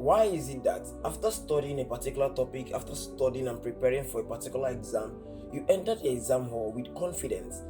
Why is it that after studying a particular topic, after studying and preparing for a particular exam, you enter the exam hall with confidence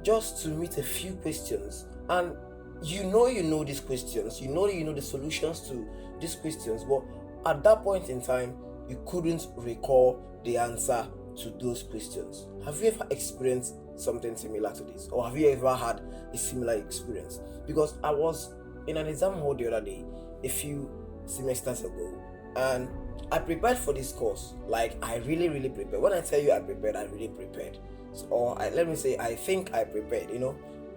just to meet a few questions, and you know these questions, you know the solutions to these questions, but at that point in time you couldn't recall the answer to those questions? Have you ever experienced something similar to this, or have you ever had a similar experience? Because I was in an exam hall the other day, a few semesters ago, and I prepared for this course. Like, I really prepared. When I tell you I prepared, I really prepared. So, let me say, I think I prepared,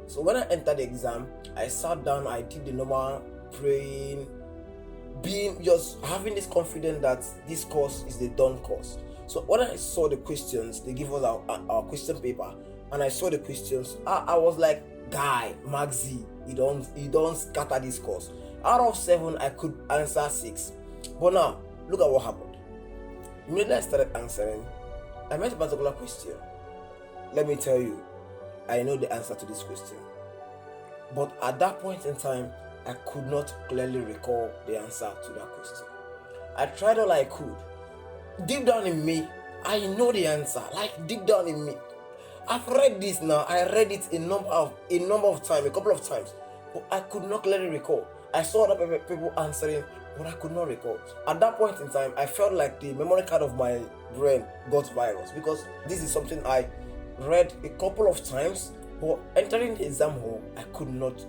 So when I entered the exam, I sat down, I did the normal praying, being just having this confidence that this course is the done course. So when I saw the questions, they give us our question paper, and I saw the questions, I was like, guy, Maxi, you don't scatter this course. Out of 7, I could answer 6. But now, look at what happened. Immediately I started answering, I met a particular question. Let me tell you, I know the answer to this question. But at that point in time, I could not clearly recall the answer to that question. I tried all I could. Deep down in me, I know the answer. Like, deep down in me, I've read this now. I read it a number of times, a couple of times, but I could not clearly recall. I saw other people answering, but I could not recall. At that point in time, I felt like the memory card of my brain got virus, because this is something I read a couple of times, but entering the exam hall, I could not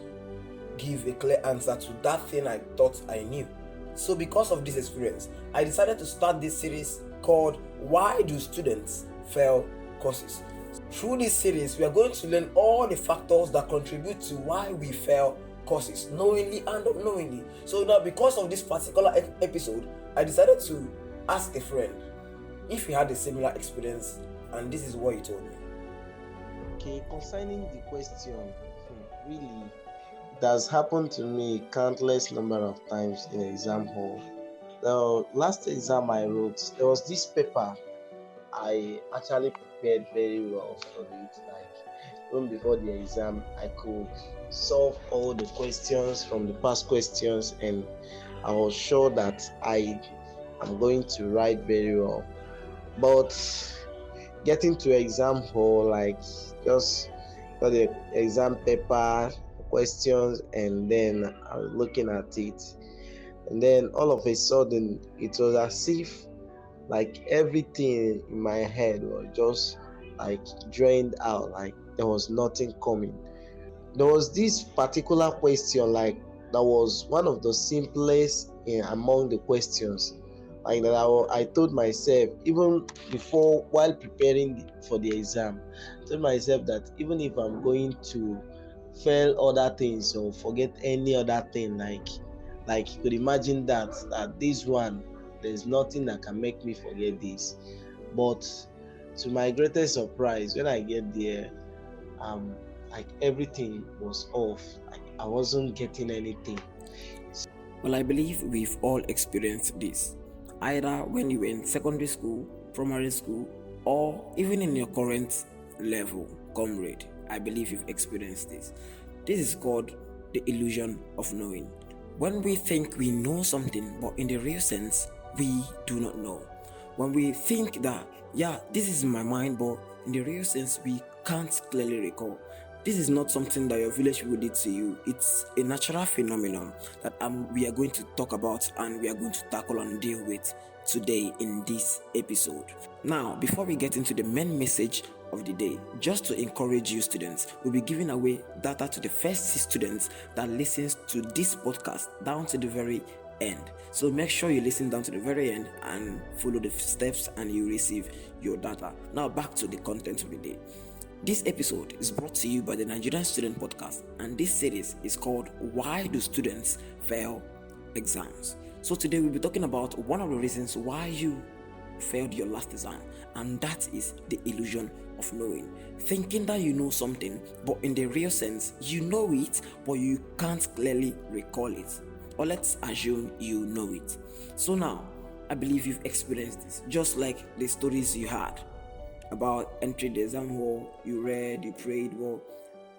give a clear answer to that thing I thought I knew. So because of this experience, I decided to start this series called Why Do Students Fail Courses? Through this series, we are going to learn all the factors that contribute to why we fail courses, knowingly and unknowingly. So now, because of this particular episode, I decided to ask a friend if he had a similar experience, and this is what he told me. Okay, concerning the question, really, it has happened to me countless number of times in exam hall. The last exam I wrote, there was this paper I actually prepared very well for it. Like, even before the exam, I could solve all the questions from the past questions, and I was sure that I am going to write very well. But getting to exam hall, like, just got the exam paper, questions, and then I was looking at it, and then all of a sudden it was as if like everything in my head was just like drained out, like there was nothing coming. There was this particular question, like, that was one of the simplest in among the questions, like that I told myself, even before, while preparing for the exam, I told myself that even if I'm going to fail other things or forget any other thing, like you could imagine that this one, there's nothing that can make me forget this. But to my greatest surprise, when I get there, like everything was off. Like I wasn't getting anything. Well, I believe we've all experienced this, either when you were in secondary school, primary school, or even in your current level, comrade. I believe you've experienced this. This is called the illusion of knowing. When we think we know something, but in the real sense, we do not know. When we think that, yeah, this is in my mind, but in the real sense, we can't clearly recall. This is not something that your village people did to you. It's a natural phenomenon that we are going to talk about, and we are going to tackle and deal with today in this episode. Now, before we get into the main message of the day, just to encourage you students, we'll be giving away data to the first 6 students that listens to this podcast down to the very end. So make sure you listen down to the very end and follow the steps, and you receive your data. Now back to the content of the day. This episode is brought to you by the Nigerian Student Podcast, and this series is called Why Do Students Fail Exams? So today we'll be talking about one of the reasons why you failed your last exam, and that is the illusion of knowing. Thinking that you know something, but in the real sense, you know it, but you can't clearly recall it. Or let's assume you know it. So now, I believe you've experienced this, just like the stories you had about entering the exam hall. You read, you prayed, well,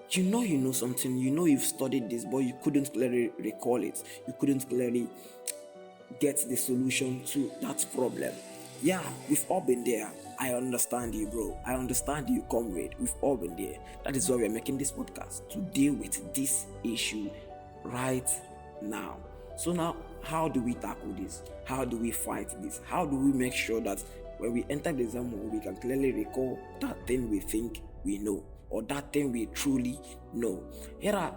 you know something, you know you've studied this, but you couldn't clearly recall it. You couldn't clearly get the solution to that problem. Yeah, we've all been there. I understand you, bro. I understand you, comrade. We've all been there. That is why we're making this podcast, to deal with this issue right now. So now, how do we tackle this? How do we fight this? How do we make sure that when we enter the exam hall, we can clearly recall that thing we think we know, or that thing we truly know? Here are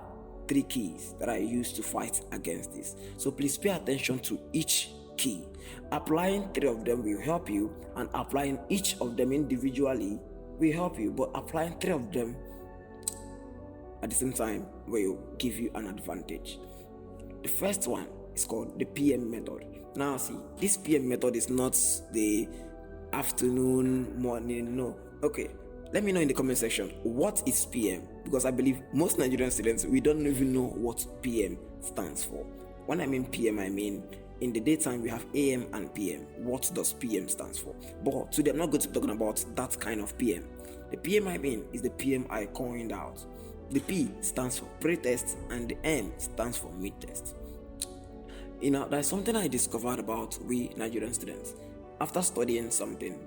3 keys that I use to fight against this. So please pay attention to each key. Applying 3 of them will help you, and applying each of them individually will help you, but applying 3 of them at the same time will give you an advantage. The first one is called the PM method. Now see, this PM method is not the afternoon, morning, no. Okay, let me know in the comment section, what is PM? Because I believe most Nigerian students, we don't even know what PM stands for. When I mean PM, I mean in the daytime we have AM and PM. What does PM stands for? But today I'm not going to be talking about that kind of PM. The PM I mean is the PM I coined out. The P stands for pre-test and the M stands for mid-test. There's something I discovered about we Nigerian students. After studying something,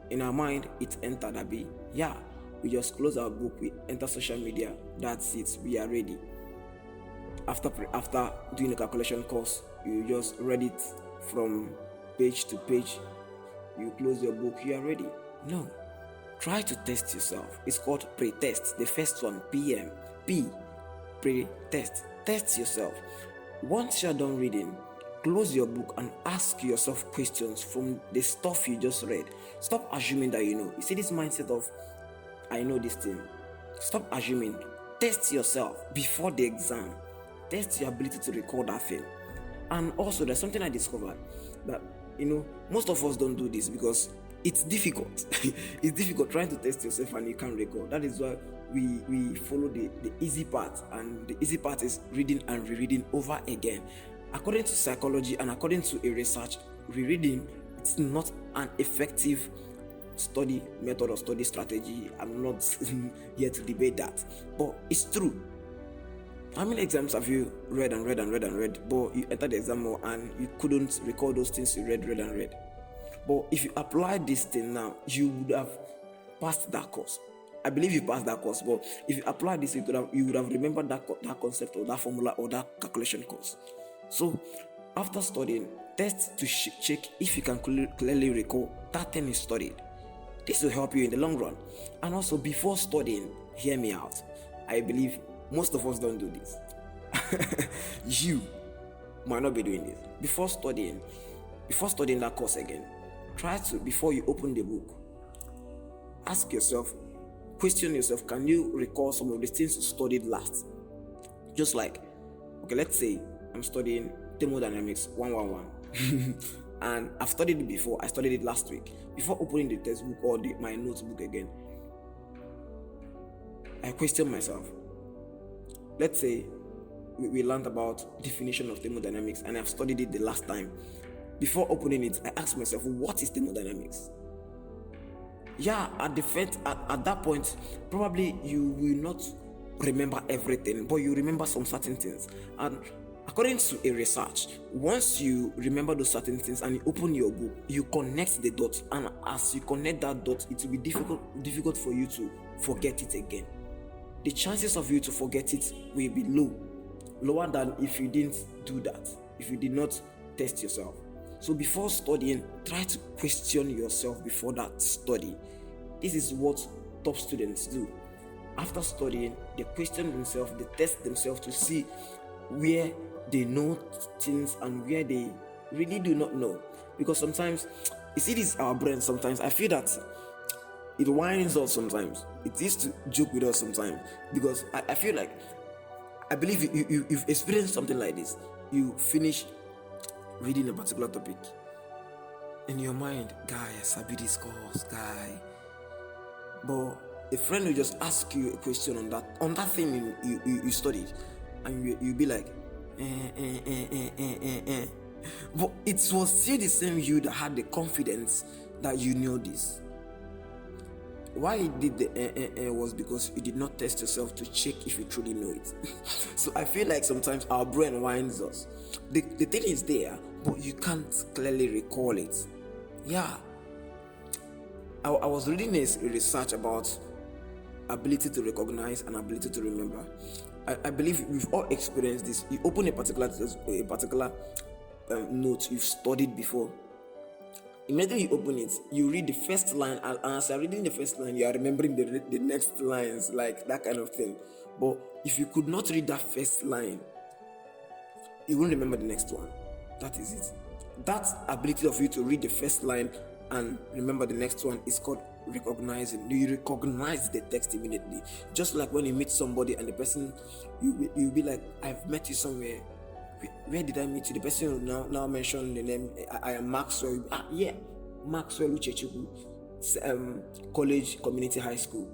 in our mind, it entered that we just close our book, we enter social media, that's it, we are ready. After doing a calculation course, you just read it from page to page, you close your book, you are ready. No, try to test yourself. It's called pre-test. The first one, PM. P, pre-test. Test yourself. Once you're done reading, close your book and ask yourself questions from the stuff you just read. Stop assuming that you know. You see this mindset of, I know this thing. Stop assuming. Test yourself before the exam. Test your ability to recall that thing. And also, there's something I discovered that, most of us don't do this because it's difficult. It's difficult trying to test yourself and you can't recall. That is why we follow the easy part, and the easy part is reading and rereading over again. According to psychology and according to a research, rereading is not an effective study method or study strategy. I'm not here to debate that, but it's true. How many exams have you read, but you entered the exam hall and you couldn't recall those things you read? But if you apply this thing now, you would have passed that course. I believe you passed that course, but if you apply this, you would have remembered that concept or that formula or that calculation course. So, after studying, test to check if you can clearly recall that thing you studied. This will help you in the long run. And also, before studying, hear me out. I believe most of us don't do this. You might not be doing this. Before studying that course again, try to, before you open the book, ask yourself, question yourself, can you recall some of the things you studied last? Just like, okay, let's say I'm studying thermodynamics 111 and I've studied it before. I studied it last week. Before opening the textbook or my notebook again, I question myself. Let's say we learned about definition of thermodynamics and I've studied it the last time. Before opening it, I ask myself, what is thermodynamics? Yeah, at that point, probably you will not remember everything, but you remember some certain things. And according to a research, once you remember those certain things and you open your book, you connect the dots, and as you connect that dot, it will be difficult for you to forget it again. The chances of you to forget it will be lower than if you didn't do that, if you did not test yourself. So before studying, try to question yourself before that study. This is what top students do. After studying, they question themselves, they test themselves to see where they know things and where they really do not know. Because sometimes, you see this our brain sometimes, I feel that it whines us sometimes. It used to joke with us sometimes. Because I feel like, I believe you've experienced something like this. You finish reading a particular topic. In your mind, guy, I sabi this course, guy. But a friend will just ask you a question on that thing you studied. And you'll be like, But it was still the same you that had the confidence that you knew this. Why you did the was because you did not test yourself to check if you truly know it. So I feel like sometimes our brain winds us. The thing is there, but you can't clearly recall it. Yeah. I was reading a research about ability to recognize and ability to remember. I believe we've all experienced this. You open a particular note you've studied before. Immediately you open it, you read the first line, and as you're reading the first line, you are remembering the next lines, like that kind of thing. But if you could not read that first line, you won't remember the next one. That is it. That ability of you to read the first line and remember the next one is called recognizing. You recognize the text immediately. Just like when you meet somebody and the person, you'll be like, I've met you somewhere. Where did I meet you? The person will now mention the name. I am Maxwell. Maxwell Uchechukwu, college, community, high school.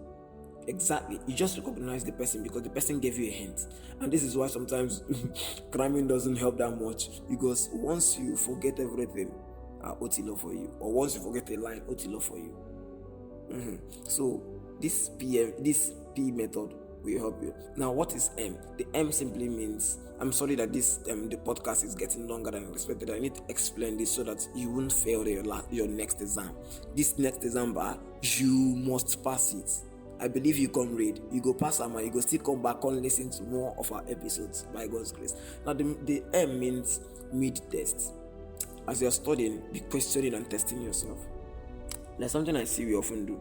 Exactly. You just recognize the person because the person gave you a hint. And this is why sometimes cramming doesn't help that much, because once you forget everything, Otilo for you, or once you forget a line, Otilo for you. So this P method will help you. Now, what is M? The M simply means, I'm sorry that the podcast is getting longer than expected. I need to explain this so that you won't fail your next exam. This next exam bar, you must pass it. I believe you can read, you go pass Ama, you go still come back and listen to more of our episodes by God's grace. Now the M means mid-test. As you're studying, be questioning and testing yourself. That's something I see we often do,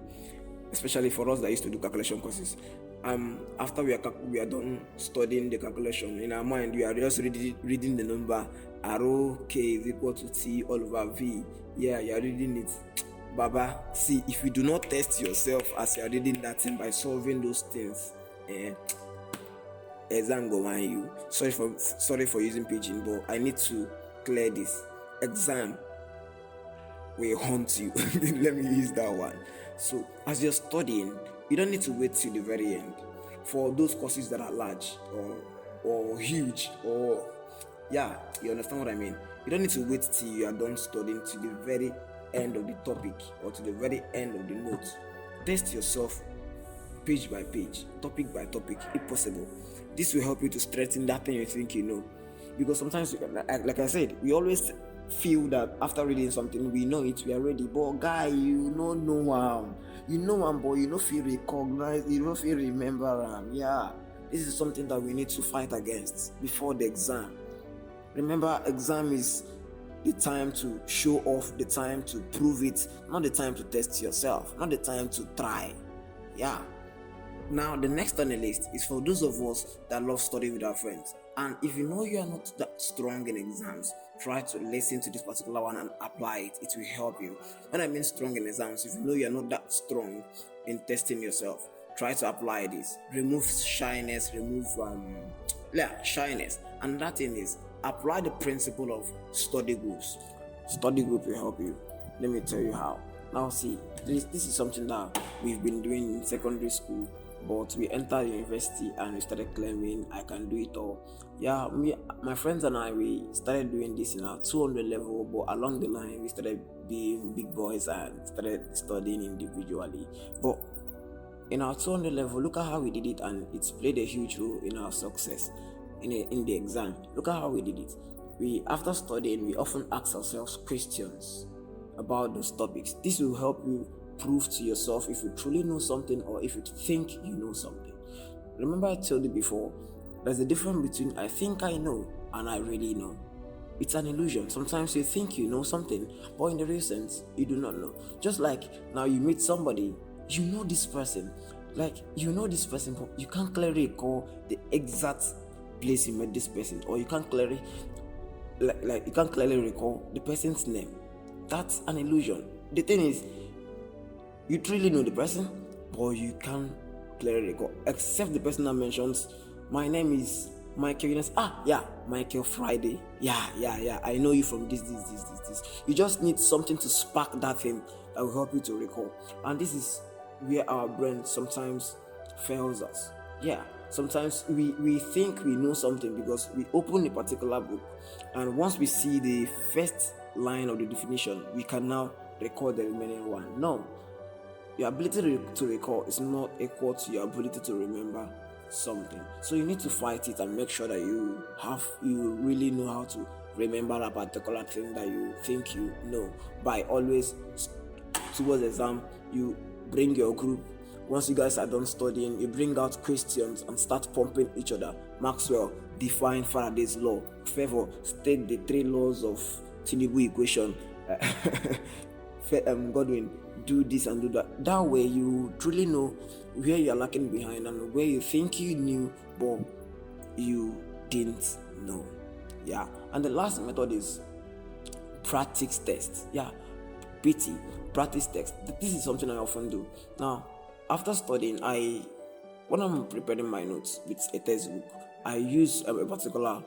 especially for us that used to do calculation courses. After we are done studying the calculation, in our mind we are just reading the number ROK is equal to T all over V. Yeah, you are reading it. Baba, see, if you do not test yourself as you are reading that thing by solving those things, exam go on you. Sorry for using pidgin, but I need to clear this. Exam will haunt you. Let me use that one. So as you're studying, you don't need to wait till the very end. For those courses that are large or huge, or you understand what I mean. You don't need to wait till you are done studying to the very end of the topic or to the very end of the notes. Test yourself page by page, topic by topic, if possible. This will help you to strengthen that thing you think you know. Because sometimes, like I said, we always feel that after reading something, we know it, we are ready. But guy, you don't know you know him, but you don't feel recognize, you don't feel remember him. Yeah, this is something that we need to fight against before the exam. Remember, exam is the time to show off, the time to prove it, not the time to test yourself, not the time to try. Yeah. Now, the next on the list is for those of us that love studying with our friends. And if you know you are not that strong in exams, try to listen to this particular one and apply it. It will help you. When I mean strong in exams, if you know you are not that strong in testing yourself, try to apply this. Remove shyness, shyness. And that thing is, apply the principle of study groups. Study group will help you. Let me tell you how. Now see, this is something that we've been doing in secondary school, but we entered university and we started claiming I can do it all. Yeah, my friends and I, we started doing this in our 200 level, but along the line we started being big boys and started studying individually. But in our 200 level, look at how we did it, and it's played a huge role in our success in the exam. Look at how we did it. After studying, we often ask ourselves questions about those topics. This will help you prove to yourself if you truly know something or if you think you know something. Remember I told you before, there's a difference between I think I know and I really know. It's an illusion. Sometimes you think you know something, but in the real sense, you do not know. Just like now you meet somebody, you know this person, but you can't clearly recall the exact place you met this person, or you can't clearly recall the person's name. That's an illusion. The thing is, you truly know the person, but you can't clearly recall, except the person that mentions, my name is Michael. You know, Michael Friday. Yeah. I know you from this. You just need something to spark that thing that will help you to recall. And this is where our brain sometimes fails us. Yeah. Sometimes we think we know something because we open a particular book, and once we see the first line of the definition, we can now record the remaining one. No. Your ability to recall is not equal to your ability to remember something. So you need to fight it and make sure that you really know how to remember a particular thing that you think you know. By always towards exam, you bring your group. Once you guys are done studying, you bring out questions and start pumping each other. Maxwell define Faraday's law. Favor state the 3 laws of Tinubu equation. Godwin, do this and do that. That way you truly know where you are lacking behind and where you think you knew but you didn't know. Yeah. And the last method is practice test. Yeah. PT, practice text. This is something I often do. Now, after studying, when I'm preparing my notes with a textbook, I use a particular,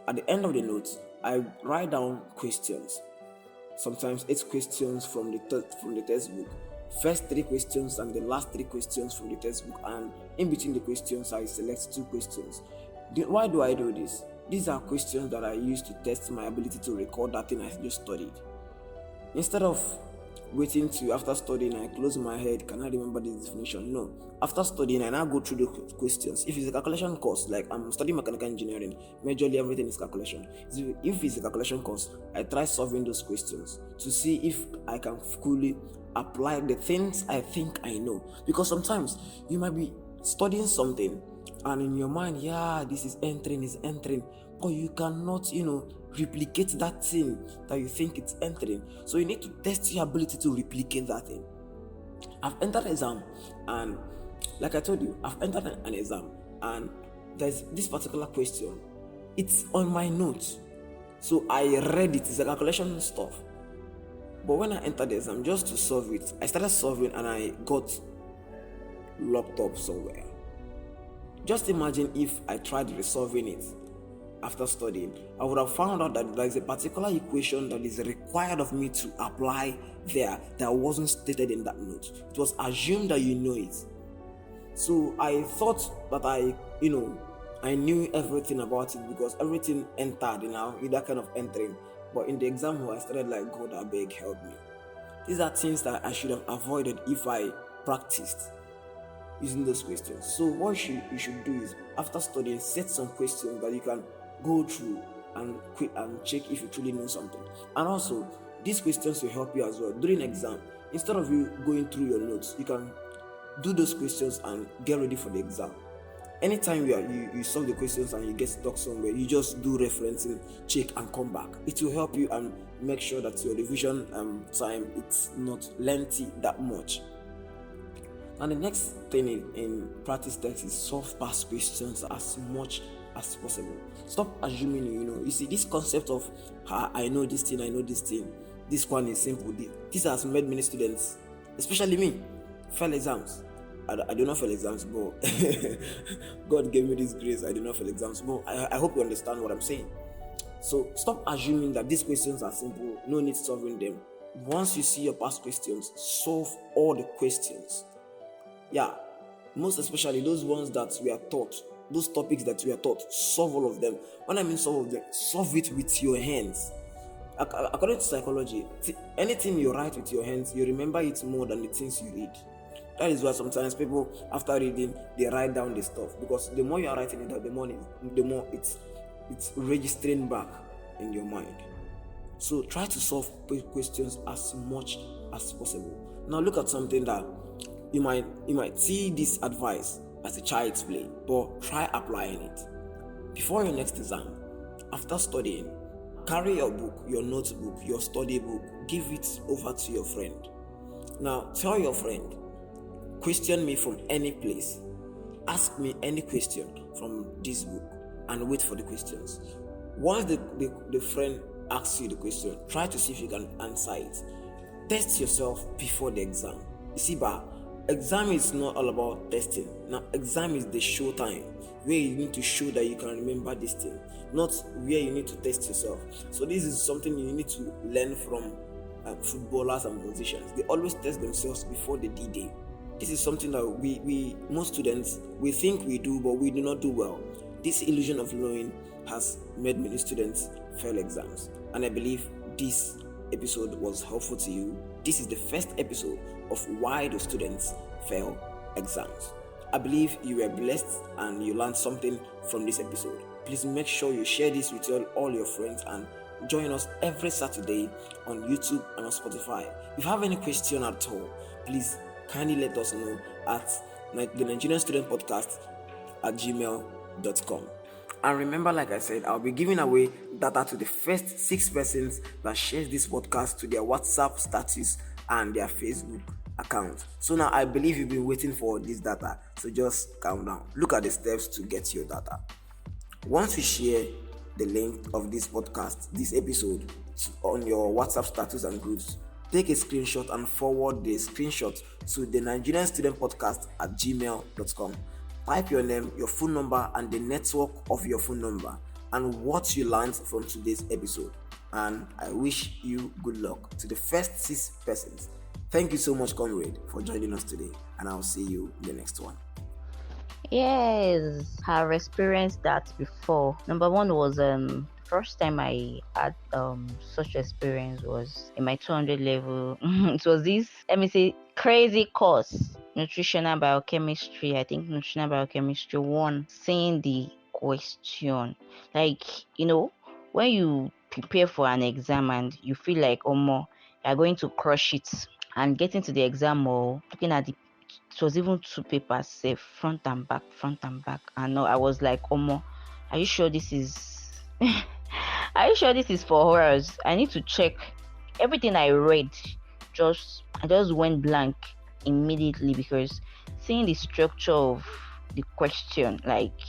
at the end of the notes, I write down questions. Sometimes 8 questions from the textbook. First 3 questions and the last 3 questions from the textbook, and in between the questions I select 2 questions. Why do I do this? These are questions that I use to test my ability to recall that thing I just studied. Instead of waiting to after studying I close my head, can I remember this definition? No. After studying I now go through the questions. If it's a calculation course, like I'm studying mechanical engineering, majorly everything is calculation. If it's a calculation course, I try solving those questions to see if I can fully apply the things I think I know. Because sometimes you might be studying something and in your mind, this is entering, but you cannot, replicate that thing that you think it's entering. So you need to test your ability to replicate that thing. I've entered an exam, and like I told you, I've entered an exam, and there's this particular question. It's on my notes, so I read it. It's a calculation stuff. But when I entered the exam, just to solve it, I started solving, and I got locked up somewhere. Just imagine if I tried resolving it after studying. I would have found out that there is a particular equation that is required of me to apply there that wasn't stated in that note. It was assumed that you know it. So I thought that I knew everything about it because everything entered with that kind of entering. But in the exam hall, I started like, God, I beg, help me. These are things that I should have avoided if I practiced using those questions. So what you should do is, after studying, set some questions that you can go through and check if you truly know something. And also, these questions will help you as well during exam. Instead of you going through your notes, you can do those questions and get ready for the exam. Anytime you solve the questions and you get stuck somewhere, you just do referencing, check and come back. It will help you and make sure that your revision time it's not lengthy that much. And the next thing in practice text is solve past questions as much as possible. Stop assuming you see this concept of I know this thing, this one is simple. This has made many students, especially me, fail exams. I do not fail exams, but God gave me this grace. I do not fail exams, but I hope you understand what I'm saying. So stop assuming that these questions are simple, no need solving them. Once you see your past questions, solve all the questions. Most especially those ones that we are taught, those topics that we are taught, solve all of them. When I mean solve all of them, solve it with your hands. According to psychology, anything you write with your hands, you remember it more than the things you read. That is why sometimes people, after reading, they write down the stuff, because the more you are writing it out, the more it's registering back in your mind. So try to solve questions as much as possible. Now look at something that you might see this advice as a child's play, but try applying it. Before your next exam, after studying, carry your book, your notebook, your study book, give it over to your friend. Now tell your friend, question me from any place, ask me any question from this book, and wait for the questions. Once the friend asks you the question, try to see if you can answer it. Test yourself before the exam. You see, exam is not all about testing. Now, exam is the show time where you need to show that you can remember this thing, not where you need to test yourself. So this is something you need to learn from footballers and musicians. They always test themselves before the D-Day. This is something that we most students, we think we do, but we do not do well. This illusion of knowing has made many students fail exams, and I believe this episode was helpful to you. This is the first episode of Why Do Students Fail Exams. I believe you were blessed and you learned something from this episode. Please make sure you share this with all your friends and join us every Saturday on YouTube and on Spotify. If you have any question at all, please kindly let us know at the Nigerian Student Podcast at gmail.com. And remember, like I said, I'll be giving away data to the first 6 persons that shares this podcast to their WhatsApp status and their Facebook account. So now I believe you've been waiting for this data. So just calm down. Look at the steps to get your data. Once you share the link of this podcast, this episode, on your WhatsApp status and groups, take a screenshot and forward the screenshot to the Nigerian Student Podcast at gmail.com. Type your name, your phone number, and the network of your phone number, and what you learned from today's episode. And I wish you good luck to the first 6 persons. Thank you so much, comrade, for joining us today, and I'll see you in the next one. Yes, I've experienced that before. Number one was first time I had such experience was in my 200 level. It was this, let me say, crazy course, nutritional biochemistry. I think nutritional biochemistry 1. Seeing the question, like, when you prepare for an exam and you feel like you're going to crush it, and getting to the exam or looking at it was even 2 papers safe, front and back, and no, I was like, are you sure this is are you sure this is for horrors? I need to check. Everything I read, I just went blank immediately, because seeing the structure of the question, like,